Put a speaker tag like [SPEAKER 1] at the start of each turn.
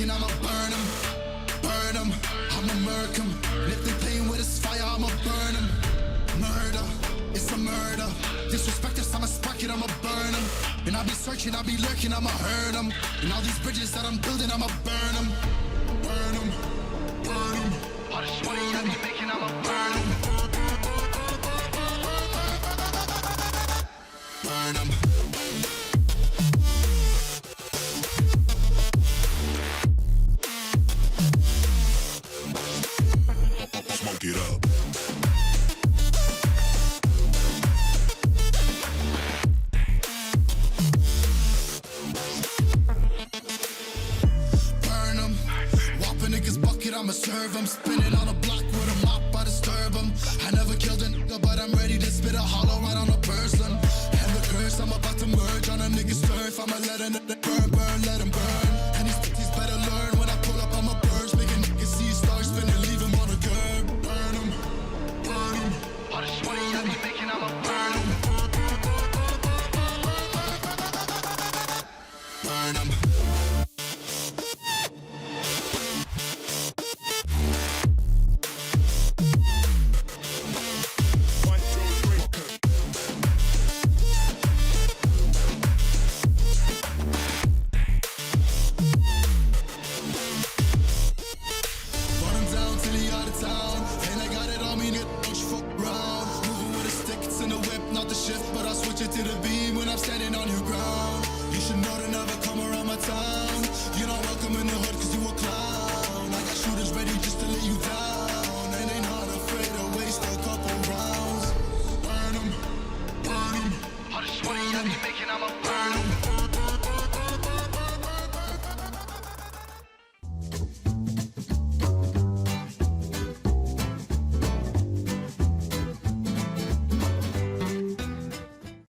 [SPEAKER 1] lurking, I'ma burn them. Burn them, I'ma murk them. And if they playing with this fire, I'ma burn them. Murder, it's a murder. Disrespect us, I'ma spark it, I'ma burn them. And I'll be searching, I'll be lurking, I'ma hurt them. And all these bridges that I'm building, I'ma burn them. Burn them, burn them. All this money I be making, I'ma burn them. Burn them. Smoke it up. Burn them. Whopping niggas bucket, I'ma serve them. Spinning on a block with a mop, I disturb them. I never killed a nigga, but I'm ready to spit a hollow right on a person. And the curse, I'm about to merge on a nigga's turf. I'ma let a nigga burn, burn, let him burn. And these bitches better learn when I pull up, I'ma burst. Make a nigga see stars spinning, leave him on the curb. Burn him, burn him. All this money I be making, I'ma burn him. Burn him. To the beam when I'm standing on your ground. You should know that